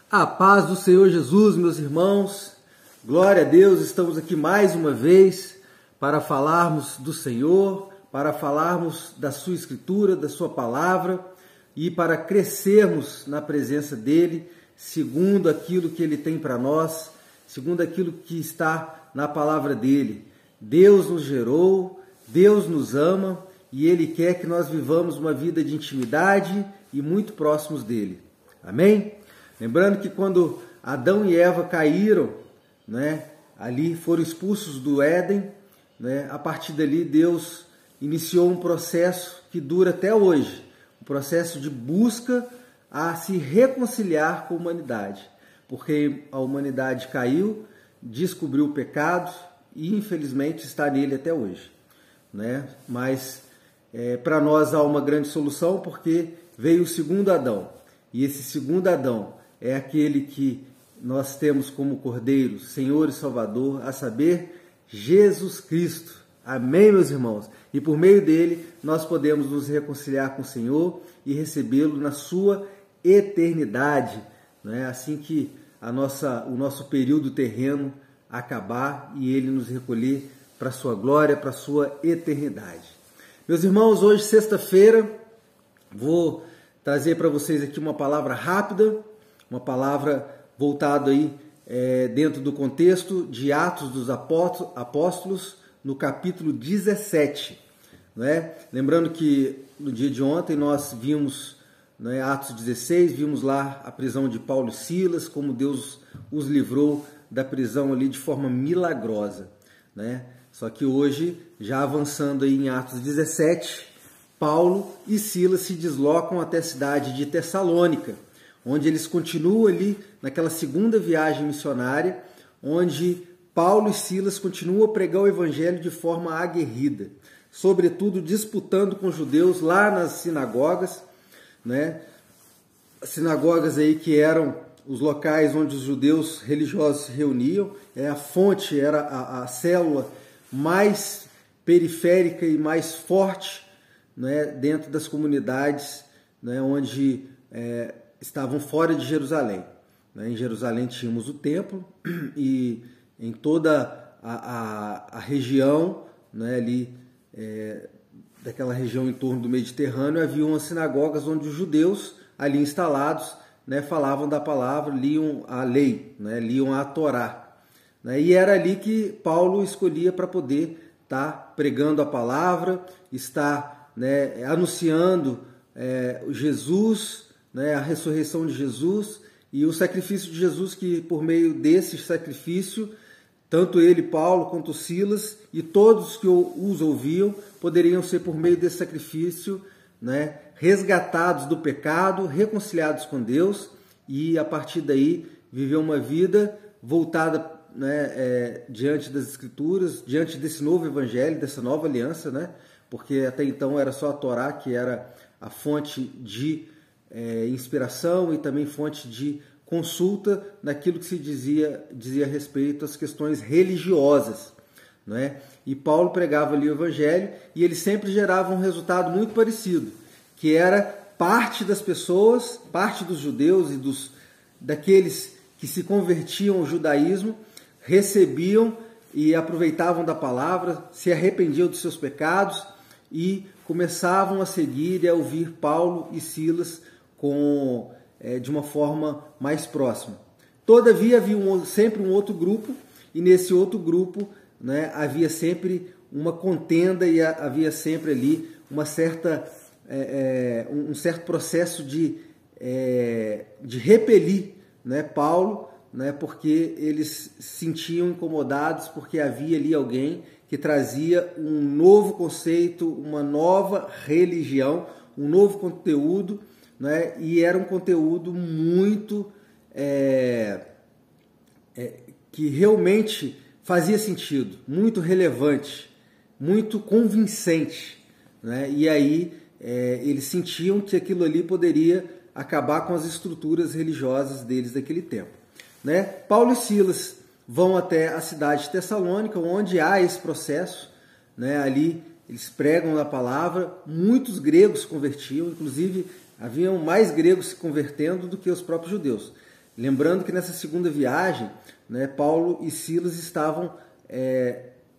A paz do Senhor Jesus, meus irmãos, glória a Deus, estamos aqui mais uma vez para falarmos do Senhor, para falarmos da sua Escritura, da sua palavra e para crescermos na presença dEle, segundo aquilo que Ele tem para nós, segundo aquilo que está na palavra dEle. Deus nos gerou, Deus nos ama e Ele quer que nós vivamos uma vida de intimidade e muito próximos dEle. Amém? Lembrando que quando Adão e Eva caíram, ali foram expulsos do Éden, a partir dali Deus iniciou um processo que dura até hoje, um processo de busca a se reconciliar com a humanidade, porque a humanidade caiu, descobriu o pecado e infelizmente está nele até hoje. Mas para nós há uma grande solução, porque veio o segundo Adão, e esse segundo Adão é aquele que nós temos como Cordeiro, Senhor e Salvador, a saber, Jesus Cristo. Amém, meus irmãos? E por meio dele, nós podemos nos reconciliar com o Senhor e recebê-lo na sua eternidade, assim que o nosso período terreno acabar e ele nos recolher para a sua glória, para a sua eternidade. Meus irmãos, hoje, sexta-feira, vou trazer para vocês aqui uma palavra rápida, uma palavra voltada aí dentro do contexto de Atos dos Apóstolos, no capítulo 17. Lembrando que no dia de ontem nós vimos Atos 16, vimos lá a prisão de Paulo e Silas, como Deus os livrou da prisão ali de forma milagrosa. Só que hoje, já avançando aí em Atos 17, Paulo e Silas se deslocam até a cidade de Tessalônica, onde eles continuam ali naquela segunda viagem missionária, onde Paulo e Silas continuam a pregar o evangelho de forma aguerrida, sobretudo disputando com os judeus lá nas sinagogas, sinagogas aí que eram os locais onde os judeus religiosos se reuniam, a fonte, era a célula mais periférica e mais forte dentro das comunidades onde estavam fora de Jerusalém. Em Jerusalém tínhamos o templo e em toda a região, ali daquela região em torno do Mediterrâneo, havia umas sinagogas onde os judeus ali instalados falavam da palavra, liam a lei, liam a Torá. E era ali que Paulo escolhia para poder estar pregando a palavra, estar anunciando Jesus, a ressurreição de Jesus e o sacrifício de Jesus, que por meio desse sacrifício, tanto ele, Paulo, quanto Silas e todos que os ouviam, poderiam ser por meio desse sacrifício resgatados do pecado, reconciliados com Deus e a partir daí viver uma vida voltada diante das Escrituras, diante desse novo evangelho, dessa nova aliança, porque até então era só a Torá que era a fonte de inspiração e também fonte de consulta naquilo que se dizia a respeito às questões religiosas. E Paulo pregava ali o evangelho e ele sempre gerava um resultado muito parecido, que era parte das pessoas, parte dos judeus e daqueles que se convertiam ao judaísmo, recebiam e aproveitavam da palavra, se arrependiam dos seus pecados e começavam a seguir e a ouvir Paulo e Silas de uma forma mais próxima. Todavia havia sempre um outro grupo e nesse outro grupo havia sempre uma contenda e havia sempre ali um certo processo de repelir Paulo, porque eles se sentiam incomodados, porque havia ali alguém que trazia um novo conceito, uma nova religião, um novo conteúdo, e era um conteúdo muito que realmente fazia sentido, muito relevante, muito convincente, e aí eles sentiam que aquilo ali poderia acabar com as estruturas religiosas deles daquele tempo. Paulo e Silas vão até a cidade de Tessalônica, onde há esse processo, ali eles pregam a palavra, muitos gregos se convertiam, inclusive haviam mais gregos se convertendo do que os próprios judeus. Lembrando que nessa segunda viagem, né, Paulo e Silas estavam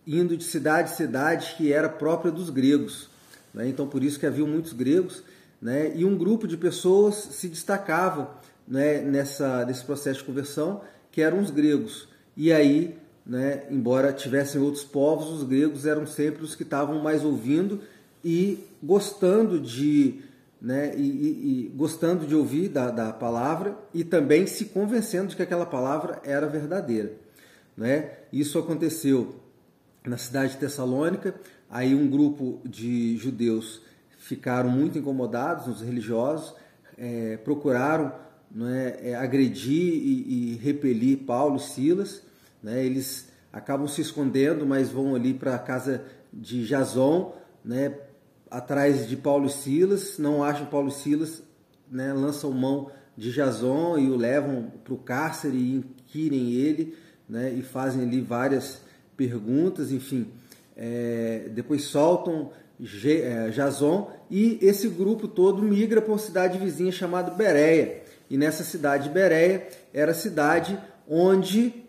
indo de cidade em cidade que era própria dos gregos, né? Então por isso que havia muitos gregos, né? E um grupo de pessoas se destacava, né, nesse processo de conversão, que eram os gregos. E aí, né, embora tivessem outros povos, os gregos eram sempre os que estavam mais ouvindo e gostando de, né, gostando de ouvir da palavra e também se convencendo de que aquela palavra era verdadeira, né? Isso aconteceu na cidade de Tessalônica. Aí um grupo de judeus ficaram muito incomodados, os religiosos, procuraram, né, agredir e repelir Paulo e Silas, né? Eles acabam se escondendo, mas vão ali para a casa de Jason, né, atrás de Paulo e Silas, não acham Paulo e Silas, né, lançam mão de Jason e o levam para o cárcere e inquirem ele, né, e fazem ali várias perguntas, enfim. Depois soltam Jason e esse grupo todo migra para uma cidade vizinha chamada Bereia. E nessa cidade de Bereia era a cidade onde,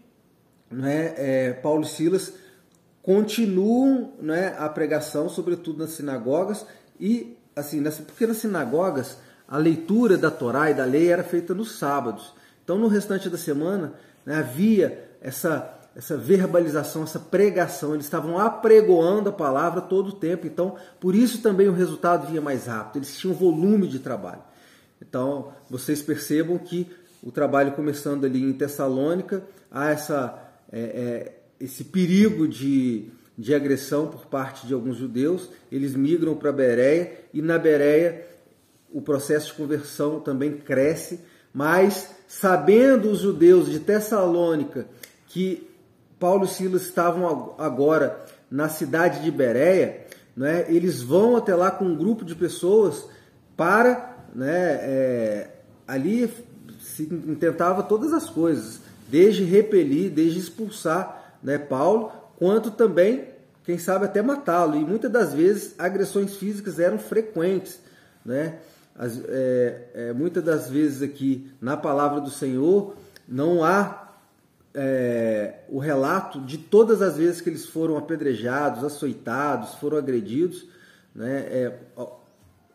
né, Paulo e Silas continuam, né, a pregação, sobretudo nas sinagogas, e assim, porque nas sinagogas a leitura da Torá e da lei era feita nos sábados. Então no restante da semana, né, havia essa verbalização, essa pregação, eles estavam apregoando a palavra todo o tempo, então por isso também o resultado vinha mais rápido, eles tinham volume de trabalho. Então vocês percebam que o trabalho começando ali em Tessalônica, há esse perigo de agressão por parte de alguns judeus, eles migram para Bereia e na Bereia o processo de conversão também cresce, mas sabendo os judeus de Tessalônica que Paulo e Silas estavam agora na cidade de Bereia, né, eles vão até lá com um grupo de pessoas para, né, ali se tentava todas as coisas, desde repelir, desde expulsar, né, Paulo, quanto também, quem sabe, até matá-lo. E muitas das vezes agressões físicas eram frequentes, né? Muitas das vezes aqui na palavra do Senhor não há o relato de todas as vezes que eles foram apedrejados, açoitados, foram agredidos, né?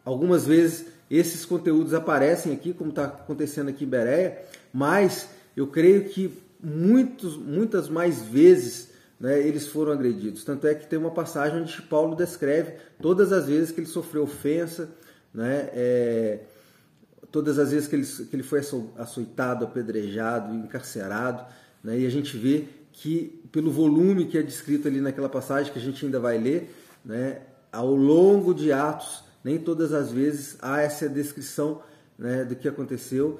Algumas vezes esses conteúdos aparecem aqui, como está acontecendo aqui em Bereia, mas eu creio que muitas mais vezes, né, eles foram agredidos. Tanto é que tem uma passagem onde Paulo descreve todas as vezes que ele sofreu ofensa, né, todas as vezes que ele foi açoitado, apedrejado, encarcerado, né, e a gente vê que, pelo volume que é descrito ali naquela passagem, que a gente ainda vai ler, né, ao longo de Atos, nem todas as vezes há essa descrição, né, do que aconteceu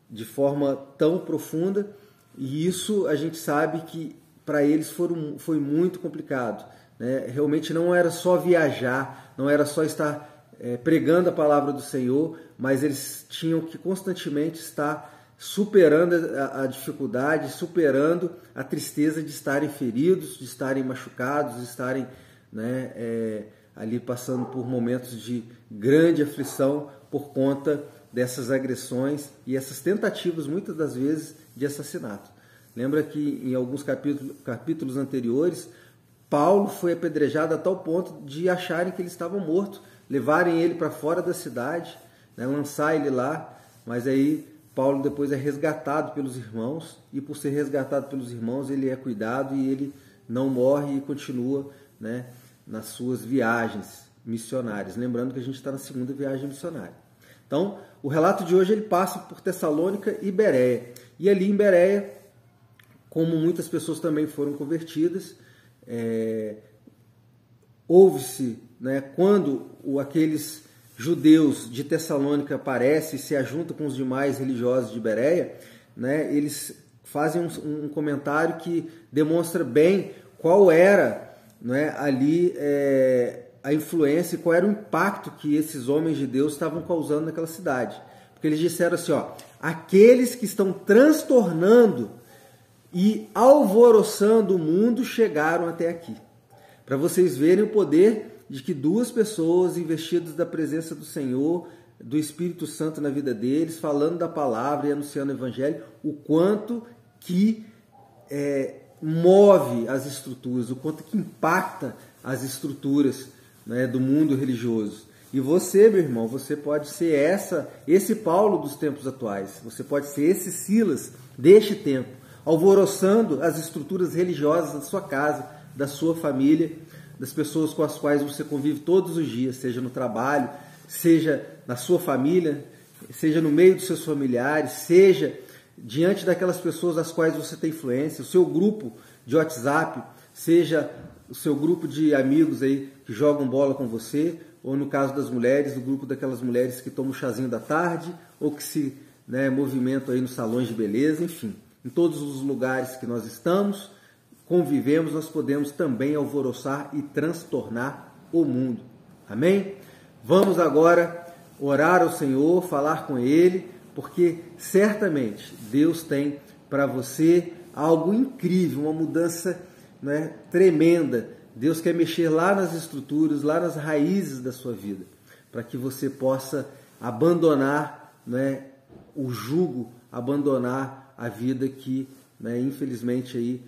de forma tão profunda, e isso a gente sabe que para eles foi muito complicado, né? Realmente não era só viajar, não era só estar pregando a palavra do Senhor, mas eles tinham que constantemente estar superando a dificuldade, superando a tristeza de estarem feridos, de estarem machucados, de estarem, né, ali passando por momentos de grande aflição por conta dessas agressões e essas tentativas, muitas das vezes, de assassinato. Lembra que em alguns capítulos anteriores, Paulo foi apedrejado a tal ponto de acharem que ele estava morto, levarem ele para fora da cidade, né, lançar ele lá, mas aí Paulo depois é resgatado pelos irmãos, e por ser resgatado pelos irmãos, ele é cuidado e ele não morre e continua, né, nas suas viagens missionárias. Lembrando que a gente está na segunda viagem missionária. Então, o relato de hoje ele passa por Tessalônica e Bereia. E ali em Bereia, como muitas pessoas também foram convertidas, houve-se, né, quando aqueles judeus de Tessalônica aparecem e se ajuntam com os demais religiosos de Bereia, né, eles fazem um comentário que demonstra bem qual era, né, ali a influência e qual era o impacto que esses homens de Deus estavam causando naquela cidade. Porque eles disseram assim, aqueles que estão transtornando e alvoroçando o mundo chegaram até aqui. Para vocês verem o poder de que duas pessoas investidas da presença do Senhor, do Espírito Santo na vida deles, falando da palavra e anunciando o Evangelho, o quanto que move as estruturas, o quanto que impacta as estruturas, né, do mundo religioso. E você, meu irmão, você pode ser esse Paulo dos tempos atuais, você pode ser esse Silas deste tempo, alvoroçando as estruturas religiosas da sua casa, da sua família, das pessoas com as quais você convive todos os dias, seja no trabalho, seja na sua família, seja no meio dos seus familiares, seja diante daquelas pessoas às quais você tem influência, o seu grupo de WhatsApp, seja o seu grupo de amigos aí que jogam bola com você, ou no caso das mulheres, o grupo daquelas mulheres que tomam o chazinho da tarde, ou que se movimentam aí nos salões de beleza, enfim. Em todos os lugares que nós estamos, convivemos, nós podemos também alvoroçar e transtornar o mundo. Amém? Vamos agora orar ao Senhor, falar com Ele, porque certamente Deus tem para você algo incrível, uma mudança, né, tremenda. Deus quer mexer lá nas estruturas, lá nas raízes da sua vida, para que você possa abandonar, né, o jugo, abandonar a vida que, né, infelizmente aí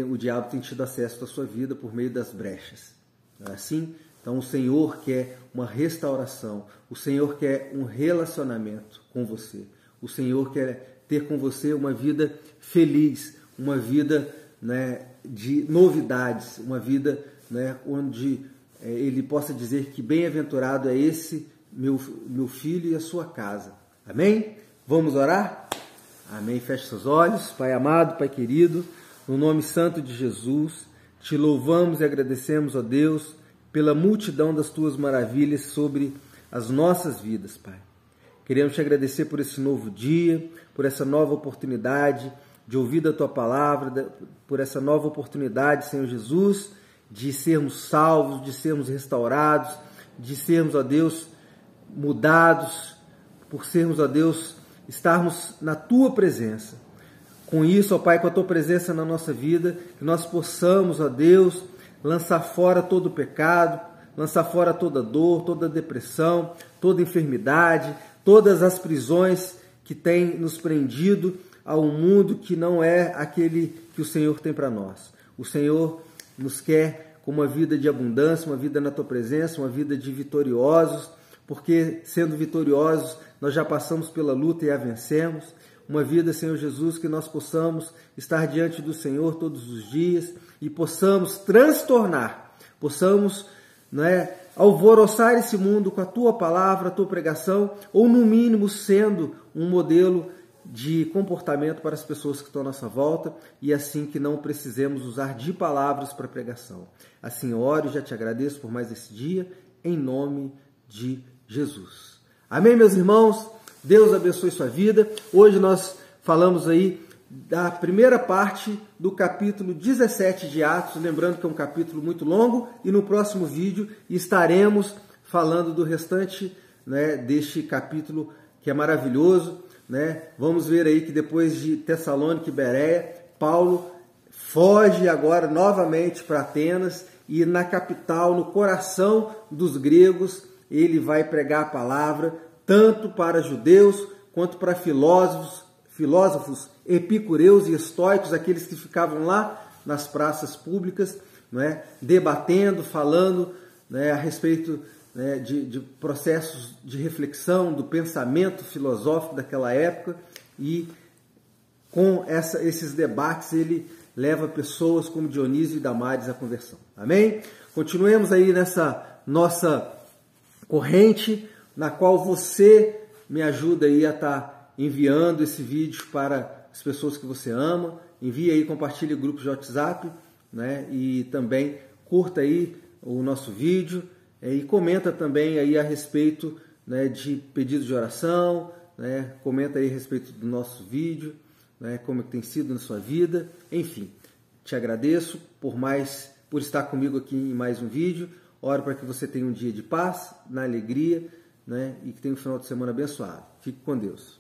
o diabo tem tido acesso à sua vida por meio das brechas. Não é assim? Então o Senhor quer uma restauração, o Senhor quer um relacionamento com você, o Senhor quer ter com você uma vida feliz, uma vida, né, de novidades, uma vida, né, onde Ele possa dizer que bem-aventurado é esse meu filho e a sua casa. Amém? Vamos orar? Amém. Feche seus olhos. Pai amado, Pai querido, no nome santo de Jesus, te louvamos e agradecemos, ó Deus, pela multidão das tuas maravilhas sobre as nossas vidas, Pai. Queremos te agradecer por esse novo dia, por essa nova oportunidade de ouvir da tua palavra, por essa nova oportunidade, Senhor Jesus, de sermos salvos, de sermos restaurados, de sermos, ó Deus, mudados, por sermos, ó Deus, estarmos na tua presença. Com isso, ó Pai, com a tua presença na nossa vida, que nós possamos, ó Deus, lançar fora todo o pecado, lançar fora toda dor, toda depressão, toda enfermidade, todas as prisões que têm nos prendido a um mundo que não é aquele que o Senhor tem para nós. O Senhor nos quer com uma vida de abundância, uma vida na tua presença, uma vida de vitoriosos, porque sendo vitoriosos nós já passamos pela luta e a vencemos. Uma vida, Senhor Jesus, que nós possamos estar diante do Senhor todos os dias e possamos transtornar, possamos, né, alvoroçar esse mundo com a tua palavra, a tua pregação, ou no mínimo sendo um modelo de comportamento para as pessoas que estão à nossa volta, e assim que não precisemos usar de palavras para pregação. Assim oro e já te agradeço por mais esse dia, em nome de Jesus. Amém, meus irmãos? Deus abençoe sua vida. Hoje nós falamos aí da primeira parte do capítulo 17 de Atos, lembrando que é um capítulo muito longo, e no próximo vídeo estaremos falando do restante, né, deste capítulo que é maravilhoso, né? Vamos ver aí que depois de Tessalônica e Bereia, Paulo foge agora novamente para Atenas, e na capital, no coração dos gregos, ele vai pregar a palavra tanto para judeus quanto para filósofos epicureus e estoicos, aqueles que ficavam lá nas praças públicas, né, debatendo, falando, né, a respeito, né, de processos de reflexão, do pensamento filosófico daquela época, e com esses debates ele leva pessoas como Dionísio e Damares à conversão. Amém? Continuemos aí nessa nossa corrente, na qual você me ajuda aí a estar enviando esse vídeo para as pessoas que você ama. Envie aí, compartilhe grupos de WhatsApp, né? E também curta aí o nosso vídeo e comenta também aí a respeito, né, de pedido de oração, né? Comenta aí a respeito do nosso vídeo, né, como tem sido na sua vida. Enfim, te agradeço por estar comigo aqui em mais um vídeo. Oro para que você tenha um dia de paz, na alegria, né, e que tenha um final de semana abençoado. Fique com Deus.